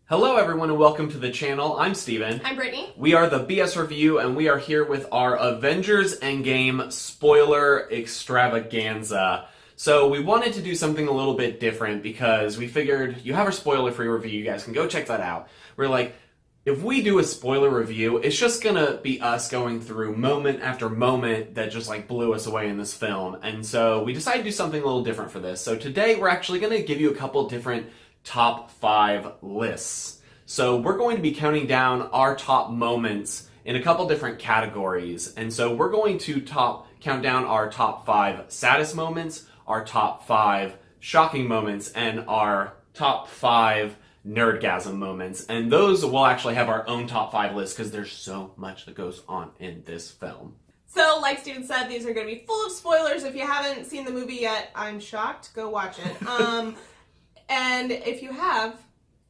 Hello everyone and welcome to the channel. I'm Steven. I'm Brittany. We are the BS Review and we are here with our Avengers Endgame spoiler extravaganza. So we wanted to do something a little bit different because we figured you have our spoiler-free review, you guys can go check that out. We're like, if we do a spoiler review, it's just gonna be us going through moment after moment that just like blew us away in this film. And so we decided to do something a little different for this. So today we're actually gonna give you a couple different top 5 lists. So we're going to be counting down our top moments in a couple different categories. And so we're going to count down our top 5 saddest moments, our top 5 shocking moments, and our top 5 nerdgasm moments. And those will actually have our own top 5 list because there's so much that goes on in this film. So, like Steven said, these are going to be full of spoilers. If you haven't seen the movie yet, I'm shocked. Go watch it. And if you have,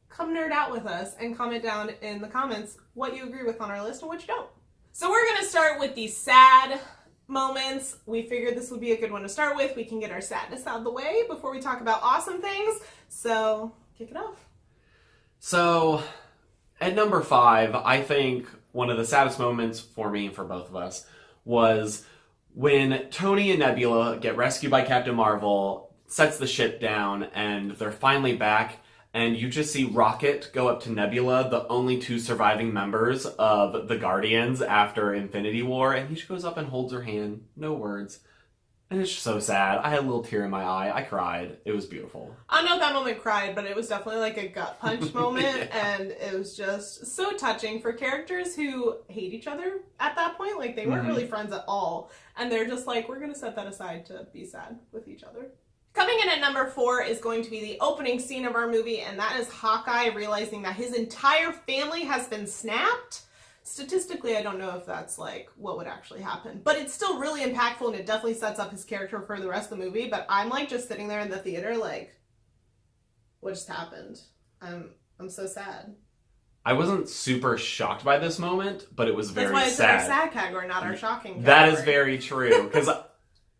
come nerd out with us and comment down in the comments what you agree with on our list and what you don't. So we're going to start with the sad moments. We figured this would be a good one to start with. We can get our sadness out of the way before we talk about awesome things. So, kick it off. So, at number 5, I think one of the saddest moments for me and for both of us was when Toni and Nebula get rescued by Captain Marvel, sets the ship down, and they're finally back, and you just see Rocket go up to Nebula, the only 2 surviving members of the Guardians after Infinity War, and he just goes up and holds her hand, no words. And it's just so sad. I had a little tear in my eye. I cried. It was beautiful. I don't know if that moment cried, but it was definitely like a gut punch moment, Yeah. and it was just so touching for characters who hate each other at that point. Like, they weren't really friends at all, and they're just like, we're going to set that aside to be sad with each other. Coming in at number 4 is going to be the opening scene of our movie, and that is Hawkeye realizing that his entire family has been snapped. Statistically, I don't know if that's like what would actually happen, but it's still really impactful, and it definitely sets up his character for the rest of the movie. But I'm like just sitting there in the theater like, what just happened? I'm so sad. I wasn't super shocked by this moment, but it was very sad. That's why it's in our sad category, not our shocking category. That is very true, because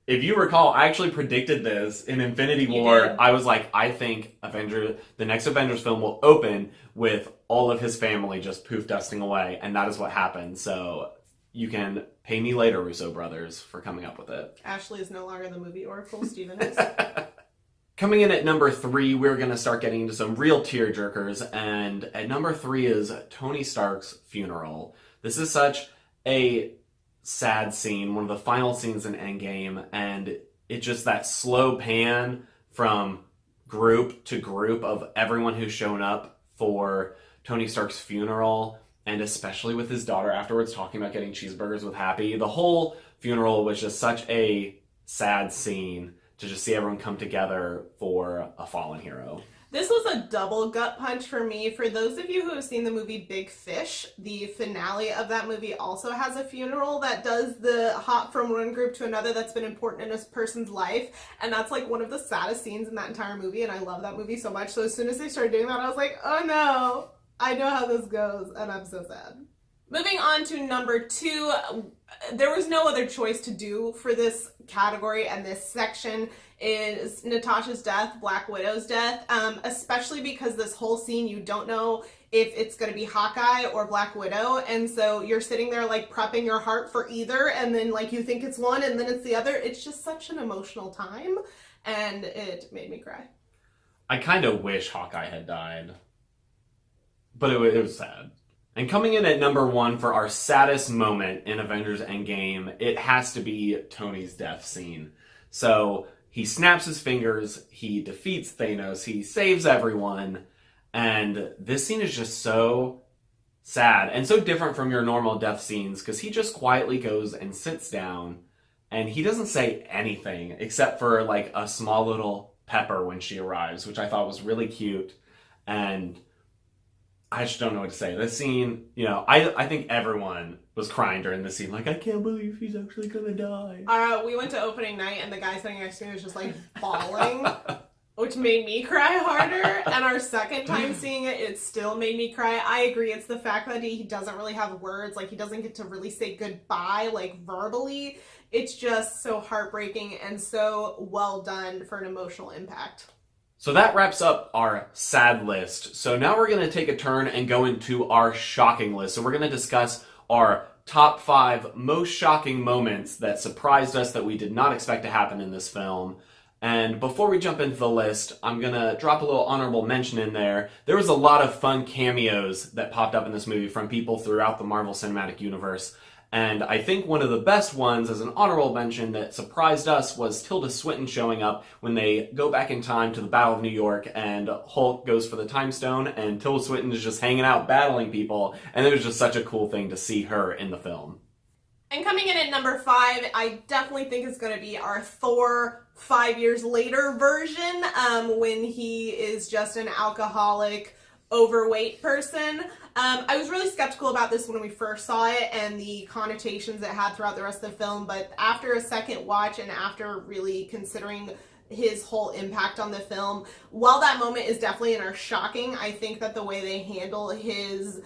if you recall, I actually predicted this in Infinity War. Did. I was like, I think the next Avengers film will open with all of his family just poof dusting away, and that is what happened. So you can pay me later, Russo brothers, for coming up with it. Ashley is no longer the movie oracle. Steven is. Coming in at number 3, we're going to start getting into some real tearjerkers, and at number 3 is Tony Stark's funeral. This is such a sad scene, one of the final scenes in Endgame, and it's just that slow pan from group to group of everyone who's shown up for Tony Stark's funeral, and especially with his daughter afterwards talking about getting cheeseburgers with Happy. The whole funeral was just such a sad scene to just see everyone come together for a fallen hero. This was a double gut punch for me. For those of you who have seen the movie Big Fish, the finale of that movie also has a funeral that does the hop from one group to another that's been important in a person's life. And that's like one of the saddest scenes in that entire movie. And I love that movie so much. So as soon as they started doing that, I was like, oh no, I know how this goes. And I'm so sad. Moving on to number 2, there was no other choice to do for this category and this section is Natasha's death, Black Widow's death, especially because this whole scene you don't know if it's going to be Hawkeye or Black Widow, and so you're sitting there like prepping your heart for either, and then like you think it's one and then it's the other. It's just such an emotional time, and it made me cry. I kind of wish Hawkeye had died, but it was sad. And coming in at number 1 for our saddest moment in Avengers Endgame, it has to be Tony's death scene. So he snaps his fingers, he defeats Thanos, he saves everyone, and this scene is just so sad and so different from your normal death scenes because he just quietly goes and sits down and he doesn't say anything except for like a small little Pepper when she arrives, which I thought was really cute. And I just don't know what to say. This scene, I think everyone was crying during this scene. Like, I can't believe he's actually gonna die. We went to opening night and the guy sitting next to me was just like bawling, which made me cry harder. And our second time seeing it, it still made me cry. I agree. It's the fact that he doesn't really have words. Like, he doesn't get to really say goodbye, like, verbally. It's just so heartbreaking and so well done for an emotional impact. So that wraps up our sad list. So now we're going to take a turn and go into our shocking list. So we're going to discuss our top 5 most shocking moments that surprised us that we did not expect to happen in this film. And before we jump into the list, I'm going to drop a little honorable mention in there. There was a lot of fun cameos that popped up in this movie from people throughout the Marvel Cinematic Universe. And I think one of the best ones as an honorable mention that surprised us was Tilda Swinton showing up when they go back in time to the Battle of New York and Hulk goes for the Time Stone and Tilda Swinton is just hanging out battling people. And it was just such a cool thing to see her in the film. And coming in at number 5, I definitely think is going to be our Thor 5 years later version, when he is just an alcoholic, overweight person. I was really skeptical about this when we first saw it and the connotations it had throughout the rest of the film, but after a second watch and after really considering his whole impact on the film, while that moment is definitely in our shocking, I think that the way they handle his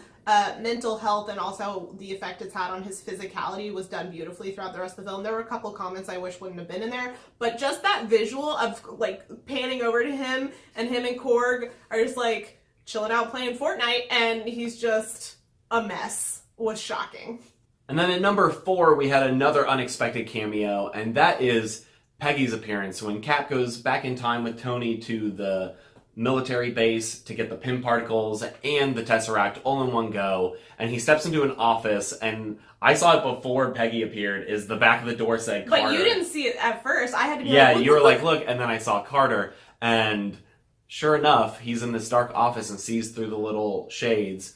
mental health and also the effect it's had on his physicality was done beautifully throughout the rest of the film. There were a couple comments I wish wouldn't have been in there, but just that visual of like panning over to him and Korg are just like chilling out playing Fortnite and he's just a mess was shocking. And then at number 4, we had another unexpected cameo, and that is Peggy's appearance when Cap goes back in time with Tony to the military base to get the Pym particles and the Tesseract all in one go, and he steps into an office, and I saw it before Peggy appeared, is the back of the door said Carter. But you didn't see it at first. I had to be yeah, like, you were like, look, and then I saw Carter, and sure enough, he's in this dark office and sees through the little shades.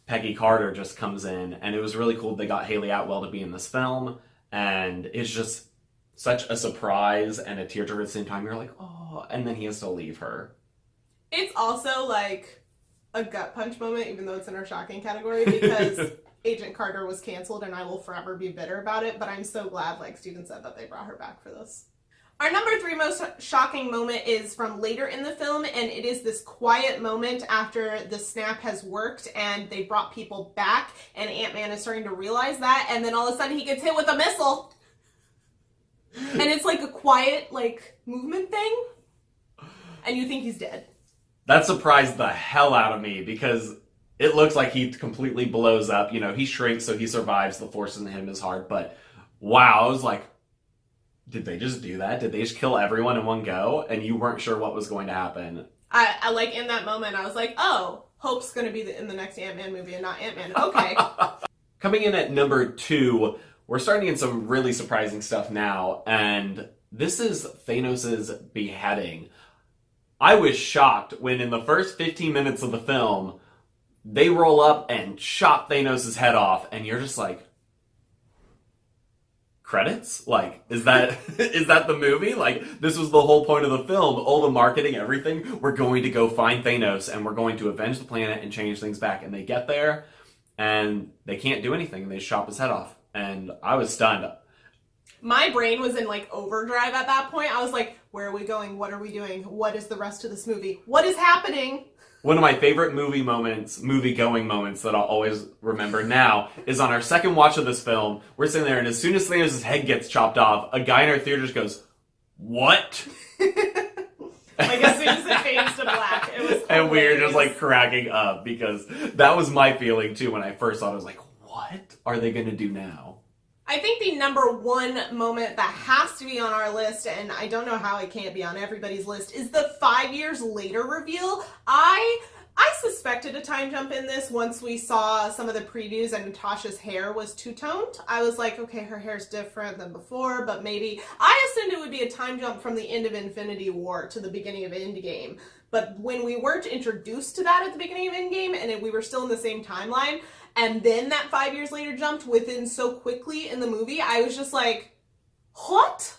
Peggy Carter just comes in, and it was really cool they got Haley Atwell to be in this film, and it's just such a surprise and a tearjerker at the same time. You're like, oh, and then he has to leave her. It's also like a gut punch moment, even though it's in our shocking category, because Agent Carter was canceled and I will forever be bitter about it, but I'm so glad, like Steven said, that they brought her back for this. Our number 3 most shocking moment is from later in the film, and it is this quiet moment after the snap has worked and they brought people back, and Ant-Man is starting to realize that, and then all of a sudden he gets hit with a missile. And it's like a quiet, like, movement thing, and you think he's dead. That surprised the hell out of me because it looks like he completely blows up. You know, he shrinks so he survives. The force doesn't hit him as hard. But wow, I was like, did they just do that? Did they just kill everyone in one go? And you weren't sure what was going to happen. I like in that moment, I was like, oh, Hope's going to be in the next Ant-Man movie and not Ant-Man. Okay. Coming in at number 2, we're starting to get some really surprising stuff now. And this is Thanos' beheading. I was shocked when in the first 15 minutes of the film, they roll up and chop Thanos' head off, and you're just like, credits? Like, is that the movie? Like, this was the whole point of the film, all the marketing, everything. We're going to go find Thanos, and we're going to avenge the planet and change things back. And they get there, and they can't do anything, and they chop his head off. And I was stunned. My brain was in like overdrive at that point. I was like, where are we going? What are we doing? What is the rest of this movie? What is happening? One of my favorite movie-going moments that I'll always remember now is on our second watch of this film. We're sitting there, and as soon as Thanos' head gets chopped off, a guy in our theater just goes, "What?" Like as soon as it fades to black, it was hilarious. And we were just like cracking up because that was my feeling too when I first saw it. I was like, what are they going to do now? I think the number 1 moment that has to be on our list, and I don't know how it can't be on everybody's list, is the 5 years later reveal. I suspected a time jump in this once we saw some of the previews and Natasha's hair was two-toned. I was like, okay, her hair's different than before, but maybe... I assumed it would be a time jump from the end of Infinity War to the beginning of Endgame. But when we weren't introduced to that at the beginning of Endgame, and we were still in the same timeline, and then that 5 years later jumped within so quickly in the movie, I was just like, what?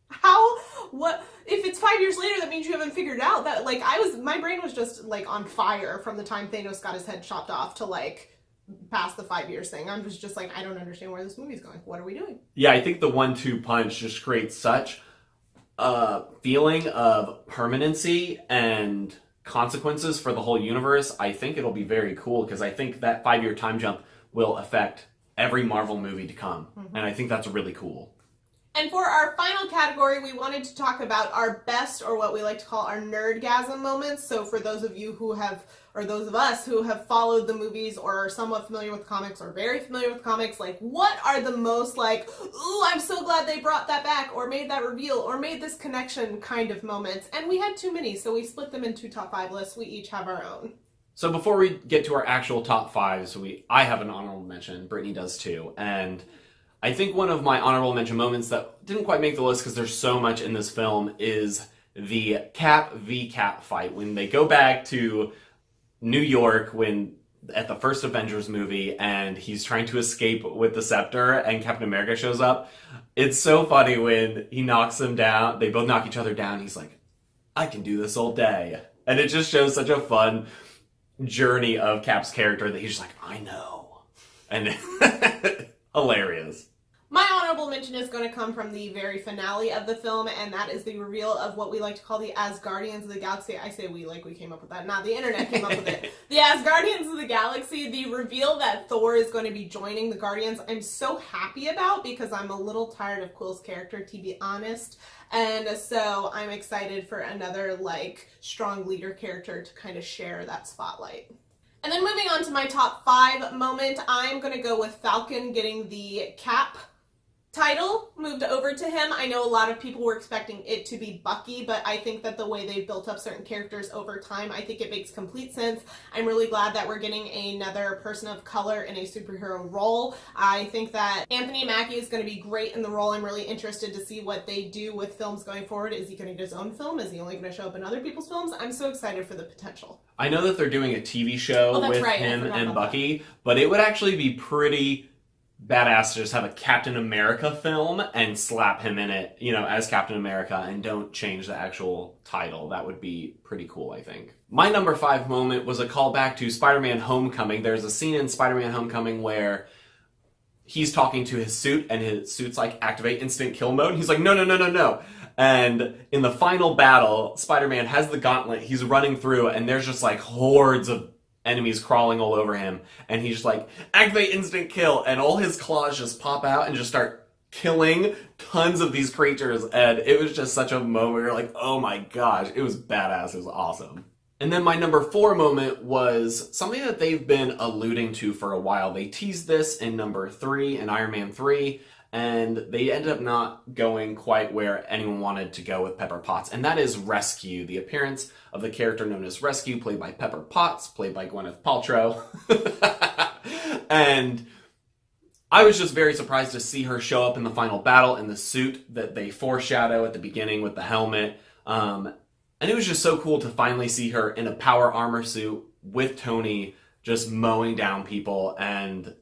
How? What? If it's 5 years later, that means you haven't figured out that, like, my brain was just, like, on fire from the time Thanos got his head chopped off to, like, past the 5 years thing. I was just like, I don't understand where this movie's going. What are we doing? Yeah, I think the 1-2 punch just creates such a feeling of permanency and consequences for the whole universe. I think it'll be very cool because I think that 5-year time jump will affect every Marvel movie to come. Mm-hmm. And I think that's really cool. And for our final category, we wanted to talk about our best, or what we like to call our nerdgasm moments. So for those of you who have, or those of us who have followed the movies or are somewhat familiar with comics or very familiar with comics, like what are the most like, ooh, I'm so glad they brought that back or made that reveal or made this connection kind of moments. And we had too many, so we split them into top 5 lists. We each have our own. So before we get to our actual top 5, I have an honorable mention, Brittany does too, and I think one of my honorable mention moments that didn't quite make the list because there's so much in this film is the Cap v Cap fight when they go back to New York at the first Avengers movie and he's trying to escape with the scepter and Captain America shows up. It's so funny when he knocks them down. They both knock each other down. He's like, I can do this all day. And it just shows such a fun journey of Cap's character that he's just like, I know. And hilarious. My honorable mention is going to come from the very finale of the film, and that is the reveal of what we like to call the Asgardians of the Galaxy. I say we like we came up with that. Not the internet came up with it. The Asgardians of the Galaxy, the reveal that Thor is going to be joining the Guardians, I'm so happy about because I'm a little tired of Quill's character, to be honest. And so I'm excited for another, like, strong leader character to kind of share that spotlight. And then moving on to my top 5 moment, I'm going to go with Falcon getting the Cap title moved over to him. I know a lot of people were expecting it to be Bucky, but I think that the way they've built up certain characters over time, I think it makes complete sense. I'm really glad that we're getting another person of color in a superhero role. I think that Anthony Mackie is going to be great in the role. I'm really interested to see what they do with films going forward. Is he going to get his own film? Is he only going to show up in other people's films? I'm so excited for the potential. I know that they're doing a TV show with him and Bucky, but it would actually be pretty badass to just have a Captain America film and slap him in it, as Captain America and don't change the actual title. That would be pretty cool, I think. My number 5 moment was a callback to Spider-Man Homecoming. There's a scene in Spider-Man Homecoming where he's talking to his suit and his suit's like, activate instant kill mode. And he's like, no. And in the final battle, Spider-Man has the gauntlet. He's running through and there's just like hordes of enemies crawling all over him, and he's just like, activate instant kill, and all his claws just pop out and just start killing tons of these creatures, and it was just such a moment where you're like, oh my gosh, it was badass, it was awesome. And then my number 4 moment was something that they've been alluding to for a while. They teased this in number 3 in Iron Man 3, and they ended up not going quite where anyone wanted to go with Pepper Potts, and that is Rescue, the appearance of the character known as Rescue, played by Pepper Potts, played by Gwyneth Paltrow. And I was just very surprised to see her show up in the final battle in the suit that they foreshadow at the beginning with the helmet. And it was just so cool to finally see her in a power armor suit with Tony just mowing down people, and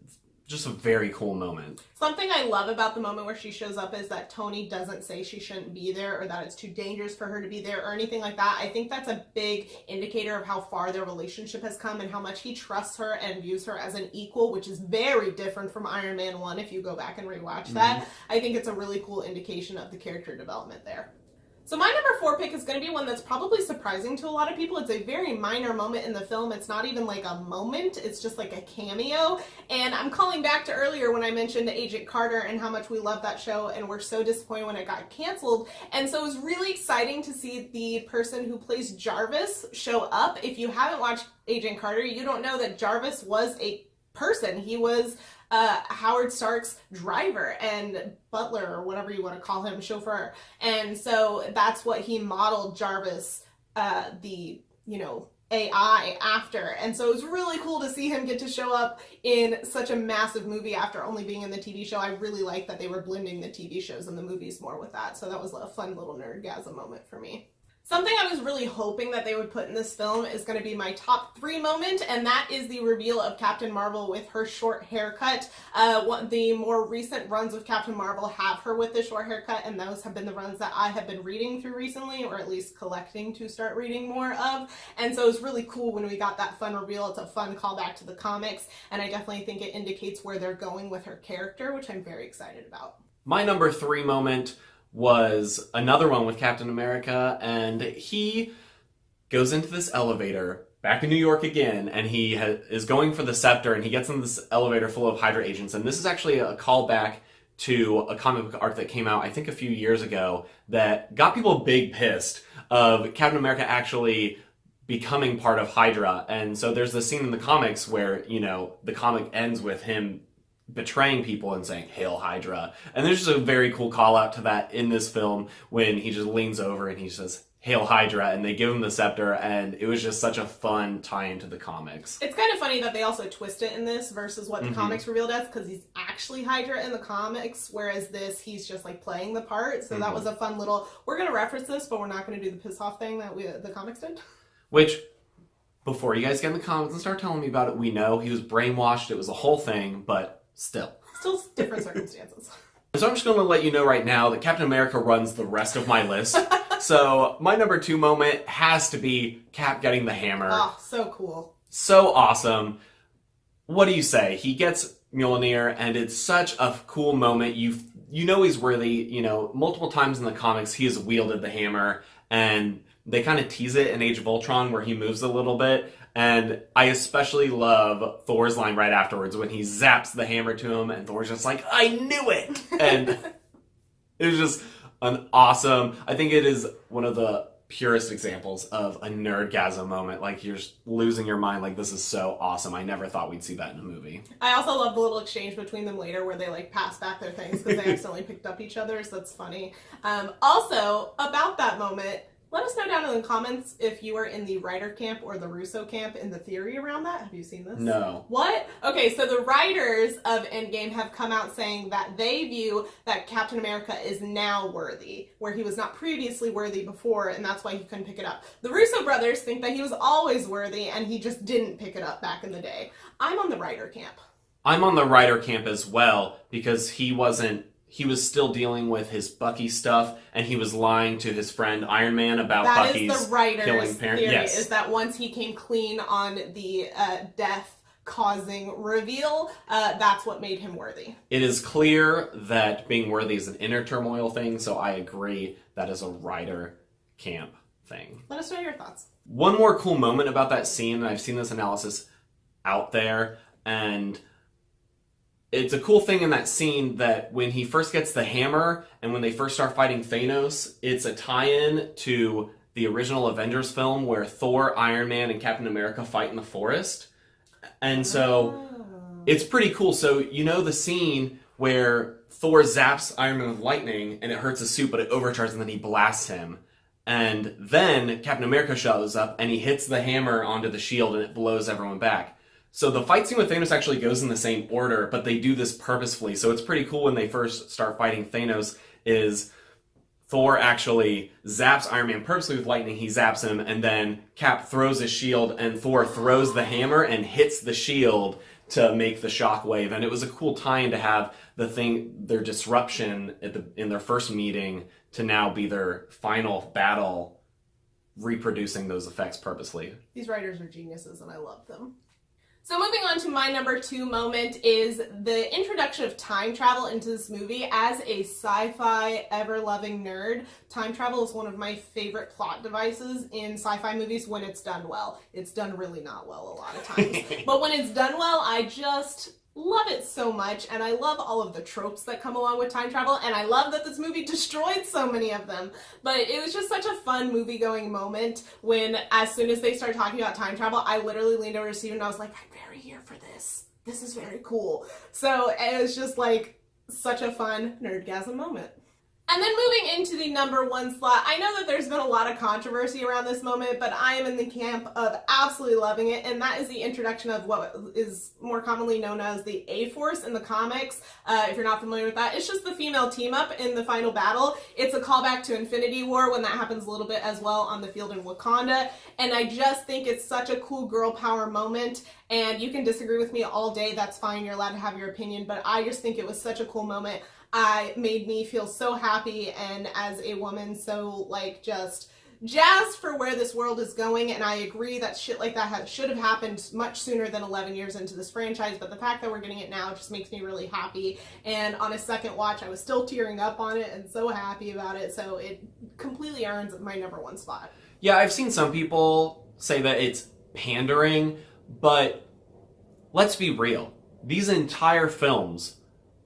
just a very cool moment. Something I love about the moment where she shows up is that Tony doesn't say she shouldn't be there or that it's too dangerous for her to be there or anything like that. I think that's a big indicator of how far their relationship has come and how much he trusts her and views her as an equal, which is very different from Iron Man 1 if you go back and rewatch that. I think it's a really cool indication of the character development there. So my number 4 pick is going to be one that's probably surprising to a lot of people. It's a very minor moment in the film. It's not even like a moment. It's just like a cameo. And I'm calling back to earlier when I mentioned Agent Carter and how much we love that show and we're so disappointed when it got canceled. And so it was really exciting to see the person who plays Jarvis show up. If you haven't watched Agent Carter, you don't know that Jarvis was a person. He was Howard Stark's driver and butler, or whatever you want to call him, chauffeur. And so that's what he modeled Jarvis, the AI after. And so it was really cool to see him get to show up in such a massive movie after only being in the TV show. I really like that they were blending the TV shows and the movies more with that. So that was a fun little nerdgasm moment for me. Something I was really hoping that they would put in this film is going to be my top 3 moment, and that is the reveal of Captain Marvel with her short haircut. The more recent runs of Captain Marvel have her with the short haircut, and those have been the runs that I have been reading through recently, or at least collecting to start reading more of. And so it was really cool when we got that fun reveal. It's a fun callback to the comics, and I definitely think it indicates where they're going with her character, which I'm very excited about. My number 3 moment was another one with Captain America, and he goes into this elevator back in New York again, and he is going for the scepter, and he gets in this elevator full of Hydra agents, and this is actually a callback to a comic book arc that came out, I think, a few years ago that got people big pissed of Captain America actually becoming part of Hydra. And so there's this scene in the comics where, you know, the comic ends with him betraying people and saying, "Hail Hydra." And there's just a very cool call out to that in this film when he just leans over and he says, "Hail Hydra," and they give him the scepter, and it was just such a fun tie into the comics. It's kind of funny that they also twist it in this versus what the comics revealed as, because he's actually Hydra in the comics, whereas this, he's just like playing the part. So that was a fun little, we're going to reference this, but we're not going to do the piss off thing that the comics did. Which, before you guys get in the comics and start telling me about it, we know he was brainwashed, it was a whole thing, but still Different circumstances. So I'm just going to let you know right now that Captain America runs the rest of my list. So my number 2 moment has to be Cap getting the hammer. Oh, so cool. So awesome. What do you say? He gets Mjolnir, and it's such a cool moment. You know he's worthy. You know, multiple times in the comics he has wielded the hammer, and they kind of tease it in Age of Ultron where he moves a little bit. And I especially love Thor's line right afterwards when he zaps the hammer to him, and Thor's just like, "I knew it!" And it was just an awesome, I think it is one of the purest examples of a nerdgasm moment. Like, you're just losing your mind, like, this is so awesome. I never thought we'd see that in a movie. I also love the little exchange between them later where they like pass back their things because they accidentally picked up each other's. That's funny. Also, about that moment, let us know down in the comments if you are in the writer camp or the Russo camp in the theory around that. Have you seen this? No. What? Okay, so the writers of Endgame have come out saying that they view that Captain America is now worthy, where he was not previously worthy before, and that's why he couldn't pick it up. The Russo brothers think that he was always worthy, and he just didn't pick it up back in the day. I'm on the writer camp. I'm on the writer camp as well, because he was still dealing with his Bucky stuff, and he was lying to his friend Iron Man about Bucky's killing parents. That is the writer's theory, yes. Is that once he came clean on the death-causing reveal, that's what made him worthy. It is clear that being worthy is an inner turmoil thing, so I agree that is a writer camp thing. Let us know your thoughts. One more cool moment about that scene, and I've seen this analysis out there, and it's a cool thing in that scene that when he first gets the hammer and when they first start fighting Thanos, it's a tie-in to the original Avengers film where Thor, Iron Man, and Captain America fight in the forest. And so it's pretty cool. So you know the scene where Thor zaps Iron Man with lightning and it hurts his suit, but it overcharges and then he blasts him. And then Captain America shows up and he hits the hammer onto the shield and it blows everyone back. So the fight scene with Thanos actually goes in the same order, but they do this purposefully. So it's pretty cool when they first start fighting Thanos is Thor actually zaps Iron Man purposely with lightning. He zaps him, and then Cap throws his shield, and Thor throws the hammer and hits the shield to make the shockwave. And it was a cool tie-in to have their disruption in their first meeting to now be their final battle, reproducing those effects purposely. These writers are geniuses, and I love them. So moving on to my number 2 moment is the introduction of time travel into this movie. As a sci-fi ever-loving nerd, time travel is one of my favorite plot devices in sci-fi movies when it's done well. It's done really not well a lot of times. But when it's done well, I just love it so much, and I love all of the tropes that come along with time travel, and I love that this movie destroyed so many of them. But it was just such a fun movie-going moment when, as soon as they started talking about time travel, I literally leaned over to Steven and I was like, I'm very here for this. This is very cool. So it was just like such a fun nerdgasm moment. And then moving into the number 1 slot, I know that there's been a lot of controversy around this moment, but I am in the camp of absolutely loving it, and that is the introduction of what is more commonly known as the A-Force in the comics. If you're not familiar with that, it's just the female team-up in the final battle. It's a callback to Infinity War when that happens a little bit as well on the field in Wakanda, and I just think it's such a cool girl power moment. And you can disagree with me all day, that's fine, you're allowed to have your opinion, but I just think it was such a cool moment. Made me feel so happy, and as a woman, so like just jazzed for where this world is going. And I agree that shit like that should have happened much sooner than 11 years into this franchise, but the fact that we're getting it now just makes me really happy. And on a second watch, I was still tearing up on it and so happy about it, so it completely earns my number 1 spot. Yeah, I've seen some people say that it's pandering, but let's be real. These entire films,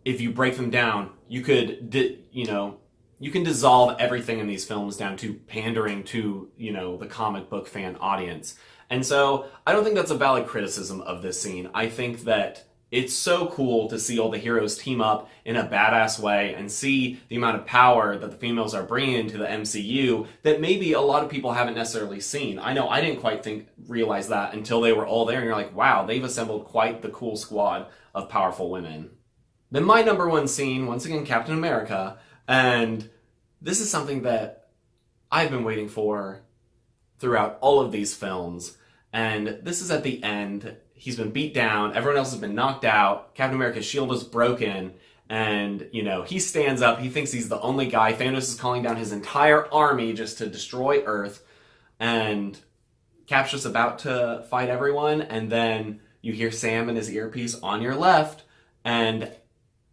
if you break them down, you could, you can dissolve everything in these films down to pandering to, the comic book fan audience. And so I don't think that's a valid criticism of this scene. I think that it's so cool to see all the heroes team up in a badass way and see the amount of power that the females are bringing into the MCU that maybe a lot of people haven't necessarily seen. I know I didn't quite realize that until they were all there, and you're like, wow, they've assembled quite the cool squad of powerful women. Then my number one scene, once again, Captain America, and this is something that I've been waiting for throughout all of these films, and this is at the end. He's been beat down, everyone else has been knocked out, Captain America's shield is broken, and, he stands up, he thinks he's the only guy, Thanos is calling down his entire army just to destroy Earth, and Cap's just about to fight everyone, and then you hear Sam in his earpiece on your left, and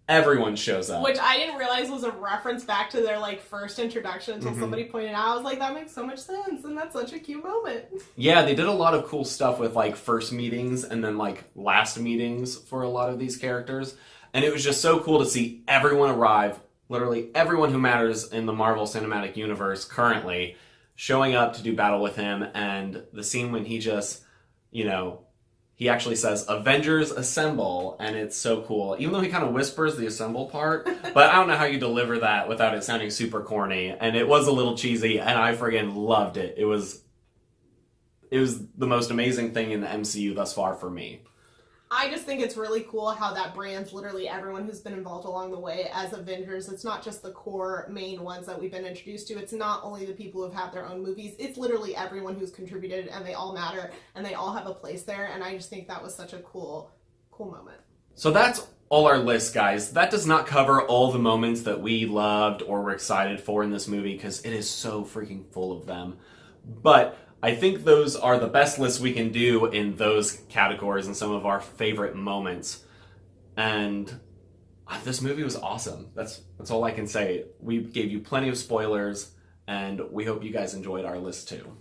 everyone shows up. Which I didn't realize was a reference back to their first introduction until somebody pointed out. I was like, that makes so much sense, and that's such a cute moment. Yeah, they did a lot of cool stuff with first meetings and then last meetings for a lot of these characters. And it was just so cool to see everyone arrive, literally everyone who matters in the Marvel Cinematic Universe currently, showing up to do battle with him. And the scene when he just, he actually says, Avengers assemble, and it's so cool. Even though he kind of whispers the assemble part, but I don't know how you deliver that without it sounding super corny, and it was a little cheesy, and I friggin' loved it. It was the most amazing thing in the MCU thus far for me. I just think it's really cool how that brands literally everyone who's been involved along the way as Avengers. It's not just the core main ones that we've been introduced to. It's not only the people who've had their own movies. It's literally everyone who's contributed, and they all matter, and they all have a place there. And I just think that was such a cool moment. So that's all our list, guys. That does not cover all the moments that we loved or were excited for in this movie, because it is so freaking full of them. But I think those are the best lists we can do in those categories and some of our favorite moments. And this movie was awesome. That's all I can say. We gave you plenty of spoilers, and we hope you guys enjoyed our list too.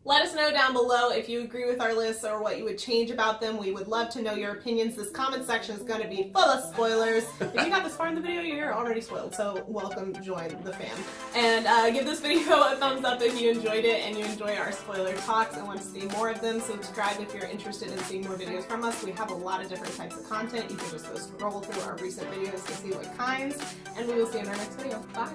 Let us know down below if you agree with our lists or what you would change about them. We would love to know your opinions. This comment section is going to be full of spoilers. If you got this far in the video, you're already spoiled, so welcome, join the fam. And give this video a thumbs up if you enjoyed it and you enjoy our spoiler talks and want to see more of them. Subscribe if you're interested in seeing more videos from us. We have a lot of different types of content. You can just go scroll through our recent videos to see what kinds, and we will see you in our next video. Bye!